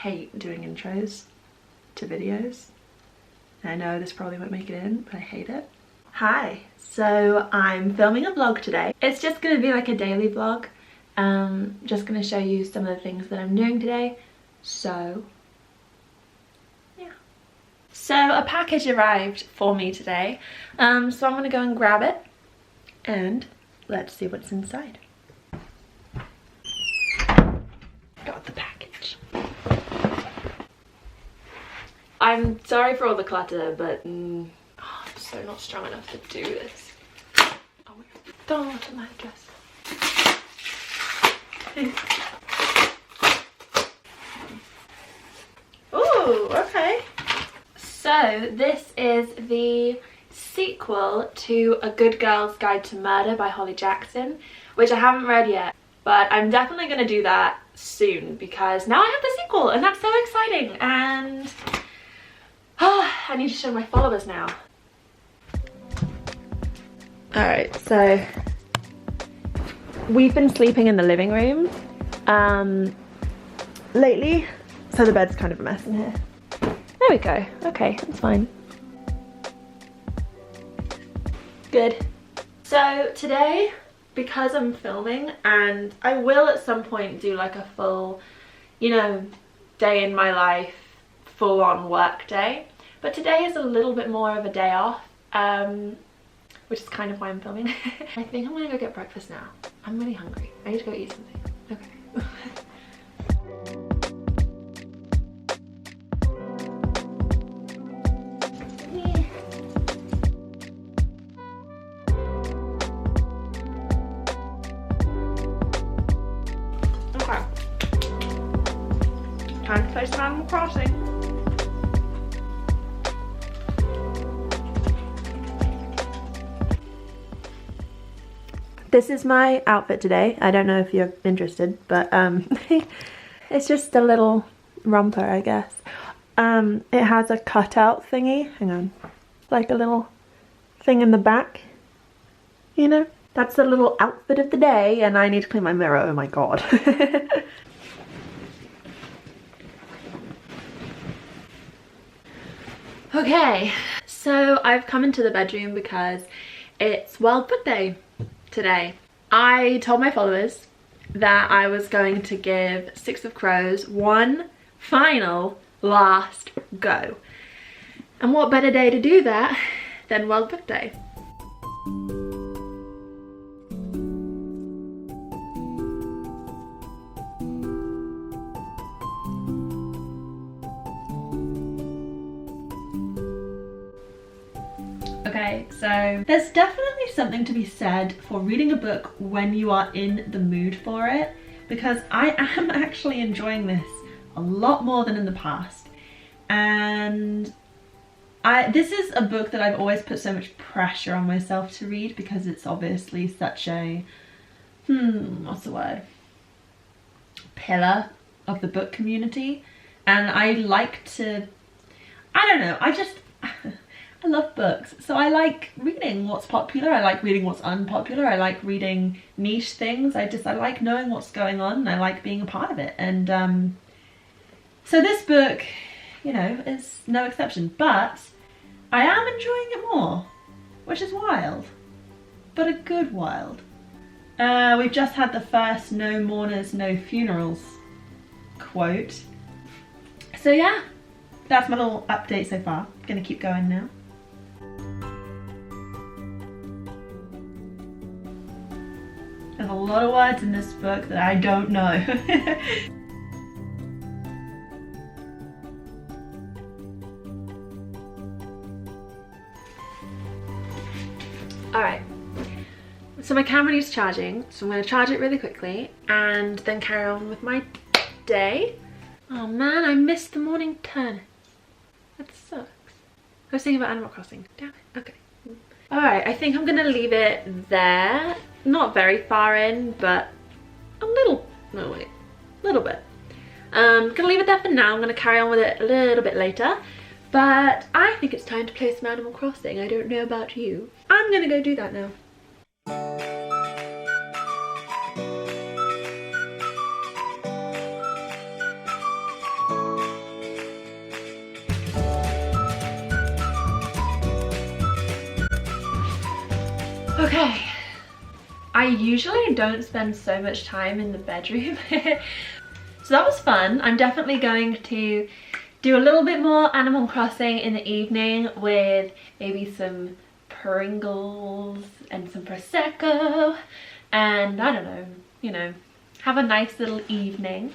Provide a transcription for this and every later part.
hate doing intros to videos. And I know this probably won't make it in, but I hate it. Hi, so I'm filming a vlog today. It's just gonna be like a daily vlog. Just gonna show you some of the things that I'm doing today. So yeah. So a package arrived for me today. So I'm gonna go and grab it and let's see what's inside. Got the package. I'm sorry for all the clutter, but I'm so not strong enough to do this. Oh, don't look at my address. Ooh, okay. So this is the sequel to A Good Girl's Guide to Murder by Holly Jackson, which I haven't read yet, but I'm definitely going to do that soon because now I have the sequel and that's so exciting. And I need to show my followers now. Alright, so we've been sleeping in the living room lately, so the bed's kind of a mess in here. There we go. Okay, that's fine. Good. So today, because I'm filming, and I will at some point do like a full, you know, day in my life, full on work day, but today is a little bit more of a day off, which is kind of why I'm filming. I think I'm gonna go get breakfast now. I'm really hungry. I need to go eat something. Okay. Time to play some Animal Crossing. This is my outfit today. I don't know if you're interested, but it's just a little romper, I guess. It has a cutout thingy. Hang on. Like a little thing in the back. You know? That's the little outfit of the day, and I need to clean my mirror. Oh my god. Okay, so I've come into the bedroom because it's World Book Day today. I told my followers that I was going to give Six of Crows one final last go. And what better day to do that than World Book Day? Okay, so there's definitely something to be said for reading a book when you are in the mood for it, because I am actually enjoying this a lot more than in the past. And this is a book that I've always put so much pressure on myself to read because it's obviously such a, what's the word? Pillar of the book community. And I like to, I don't know, I love books, so I like reading what's popular, I like reading what's unpopular, I like reading niche things, I like knowing what's going on, and I like being a part of it. And so this book, you know, is no exception, but I am enjoying it more, which is wild, but a good wild. We've just had the first no mourners, no funerals quote. So yeah, that's my little update so far. Gonna keep going now. There's a lot of words in this book that I don't know. Alright, so my camera needs charging, so I'm going to charge it really quickly and then carry on with my day. Oh man, I missed the morning turnips. That sucks. I was thinking about Animal Crossing. Damn it. Okay. Alright, I think I'm going to leave it there. Not very far in, but a little, no wait, a little bit. Gonna leave it there for now. I'm gonna carry on with it a little bit later. But I think it's time to play some Animal Crossing. I don't know about you. I'm gonna go do that now. Okay. I usually don't spend so much time in the bedroom. So that was fun. I'm definitely going to do a little bit more Animal Crossing in the evening with maybe some Pringles and some Prosecco, and I don't know, you know, have a nice little evening.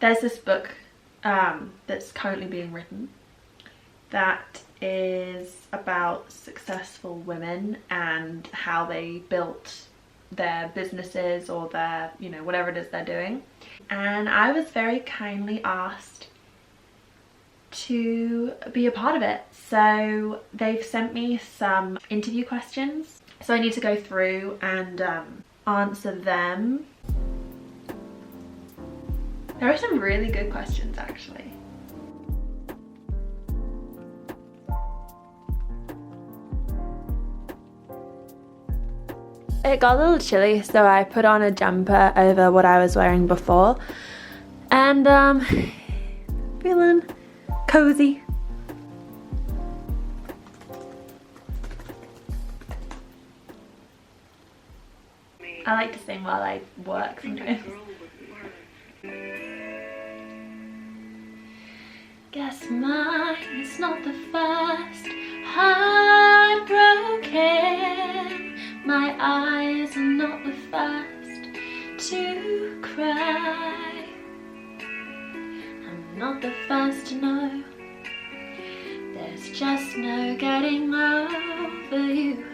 There's this book that's currently being written that is about successful women and how they built their businesses or their, you know, whatever it is they're doing. And I was very kindly asked to be a part of it. So they've sent me some interview questions. So I need to go through and answer them. There are some really good questions actually. It got a little chilly, so I put on a jumper over what I was wearing before, and feeling cozy. I like to sing while I work sometimes. Guess mine is not the first heartbroken. My eyes are not the first to cry. I'm not the first to know. There's just no getting over you.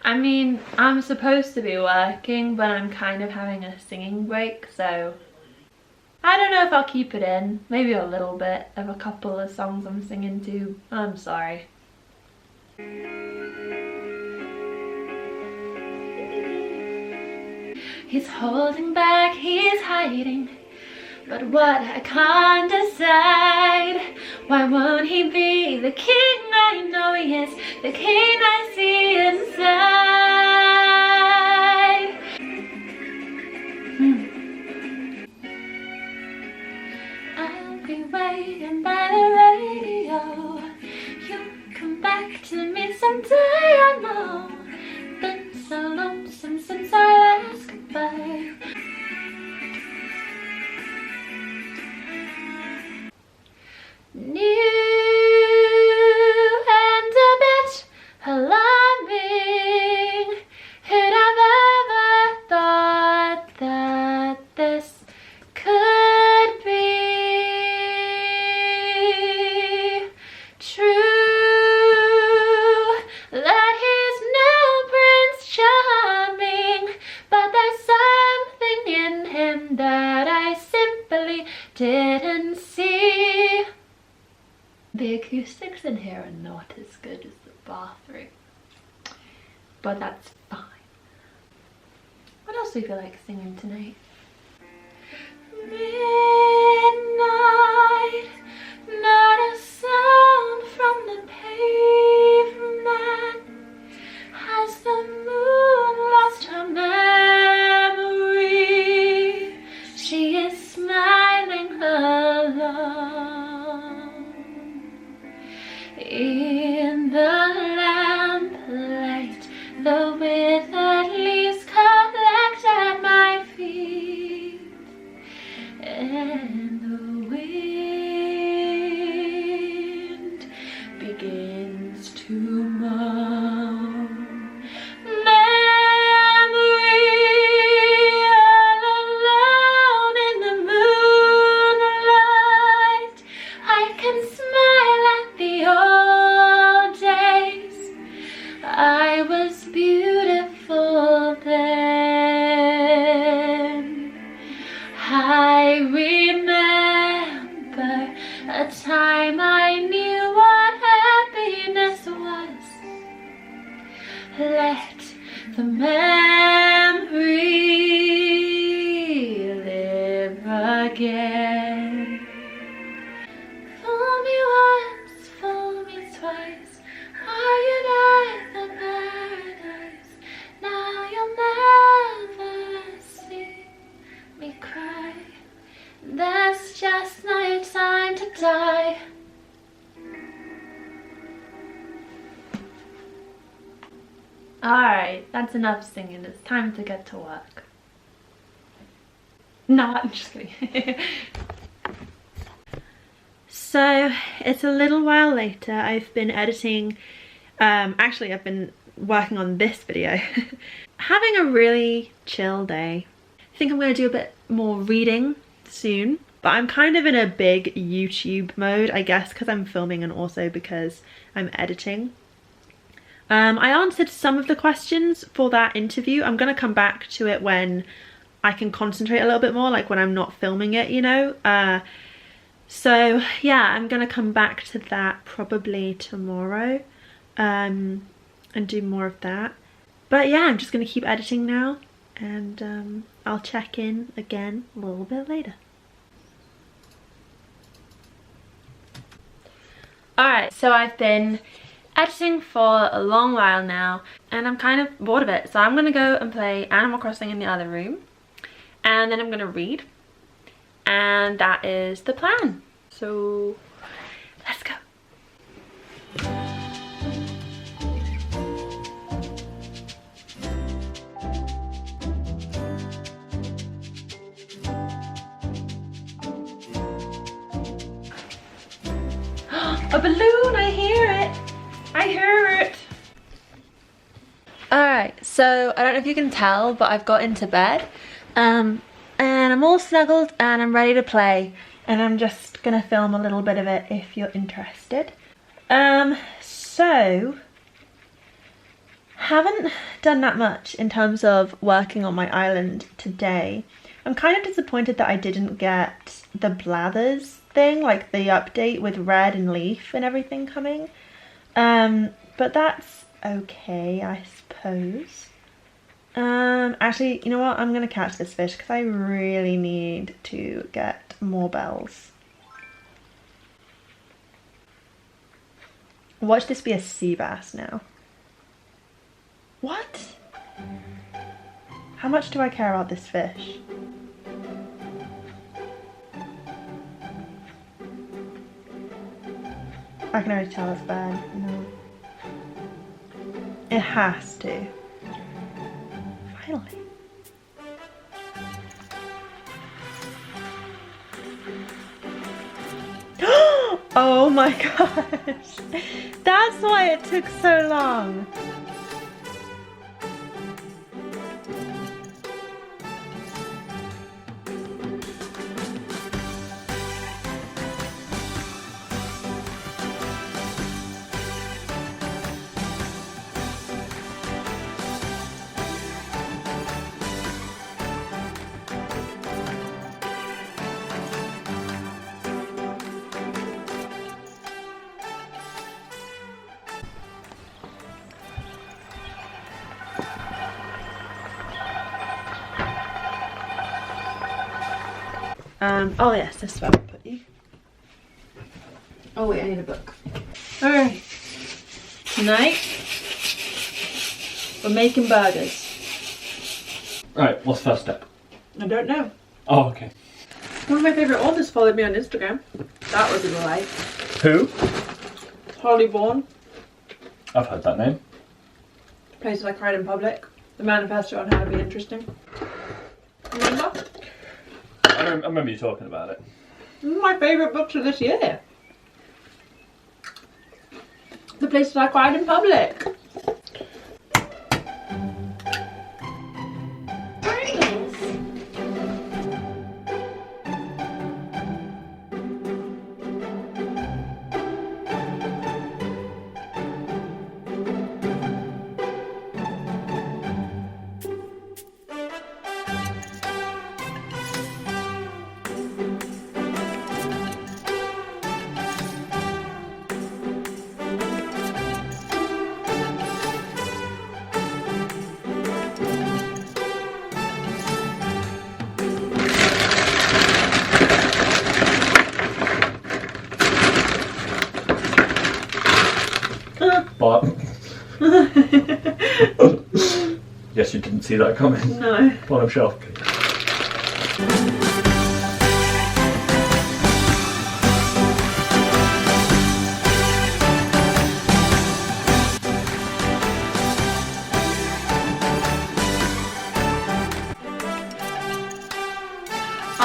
I mean, I'm supposed to be working, but I'm kind of having a singing break, so I don't know if I'll keep it in. Maybe a little bit of a couple of songs I'm singing to. I'm sorry. He's holding back, he's hiding, but what I can't decide. Why won't he be the king I know he is, the king I see inside? I'll be waiting by the radio. You'll come back to me someday, I know. Been so lonesome since our last goodbye. New and a bit alarming. Who'd have ever thought that this could be true? That he's no Prince Charming, but there's something in him that I simply didn't see. The acoustics in here are not as good as the bathroom, but that's fine. What else do you feel like singing tonight? Midnight, not a sound from the pavement. Has the moon lost her memory? She is smiling alone. In the lamplight, the withered leaves collect at my feet, and the wind begins to moan. Memory, all alone in the moonlight, I can smile at the old days. I was beautiful then. I remember a time I knew what happiness was. Let the memory live again. Fool me once, fool me twice, argued at the paradise. Now you'll never see me cry. There's just no time to die. Alright, that's enough singing. It's time to get to work. No, I'm just kidding. So, it's a little while later. I've been editing, actually I've been working on this video. Having a really chill day. I think I'm going to do a bit more reading soon. But I'm kind of in a big YouTube mode, I guess, because I'm filming and also because I'm editing. I answered some of the questions for that interview. I'm going to come back to it when I can concentrate a little bit more, like when I'm not filming it, you know. So yeah, I'm going to come back to that probably tomorrow and do more of that. But yeah, I'm just going to keep editing now and I'll check in again a little bit later. Alright, so I've been editing for a long while now and I'm kind of bored of it, so I'm gonna go and play Animal Crossing in the other room and then I'm gonna read, and that is the plan. So let's go. A balloon, I hear it. I hear it. Alright, so I don't know if you can tell, but I've got into bed. And I'm all snuggled and I'm ready to play. And I'm just gonna film a little bit of it if you're interested. So haven't done that much in terms of working on my island today. I'm kind of disappointed that I didn't get the Blathers thing, like the update with Red and Leaf and everything coming. But that's okay, I suppose. Actually, you know what? I'm gonna catch this fish because I really need to get more bells. Watch this be a sea bass now. What? How much do I care about this fish? I can already tell it's bad. No. It has to. Finally. Oh my gosh. That's why it took so long. Oh yes, this is where I put you. Oh wait, I need a book. Alright. Tonight, we're making burgers. Right, what's the first step? I don't know. Oh, okay. One of my favourite authors followed me on Instagram. That was a lie. Who? Holly Vaughan. I've heard that name. Places I Cried in Public. The manifesto on how to be interesting. Remember? I remember you talking about it. My favourite books of this year. The Places I Cried in Public. But yes, you didn't see that coming. No. Bottom shelf.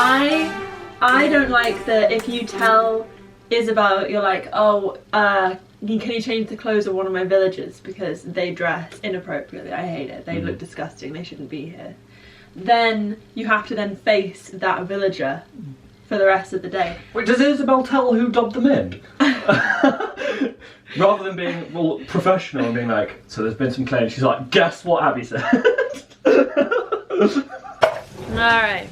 I don't like that if you tell Isabel, you're like, oh, can you change the clothes of one of my villagers because they dress inappropriately. I hate it. They look disgusting. They shouldn't be here. Then you have to then face that villager for the rest of the day. Wait, does Isabel tell who dubbed them in? Rather than being professional and being like, so there's been some claims, she's like, guess what Abbie said? Alright,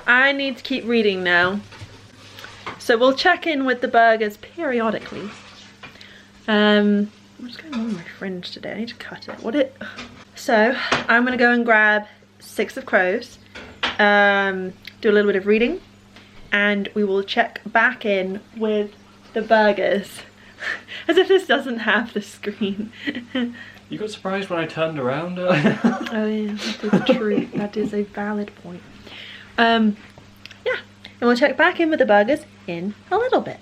I need to keep reading now. So we'll check in with the burgers periodically. What's going on with my fringe today? I need to cut it. So I'm gonna go and grab 6 of crows, do a little bit of reading, and we will check back in with the burgers. As if this doesn't have the screen. You got surprised when I turned around? Oh yeah, that is true. That is a valid point. Yeah, and we'll check back in with the burgers in a little bit.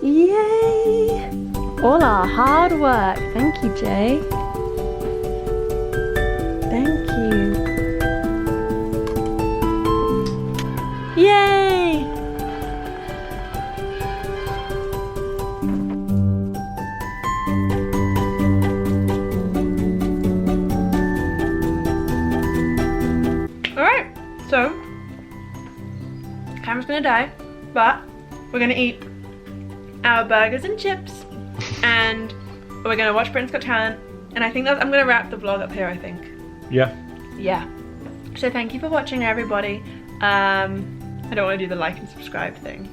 Yay! All our hard work. Thank you, Jay. Thank you. Yay! Alright, so camera's gonna die, but we're gonna eat our burgers and chips, and we're gonna watch Britain's Got Talent, and I think I'm gonna wrap the vlog up here, I think. Yeah. Yeah. So thank you for watching, everybody. I don't want to do the like and subscribe thing.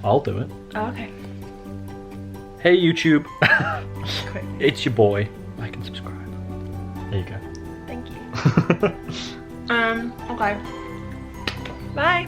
I'll do it. Oh, okay. Hey YouTube. Quick. It's your boy. Like and subscribe. There you go. Thank you. Okay. Bye.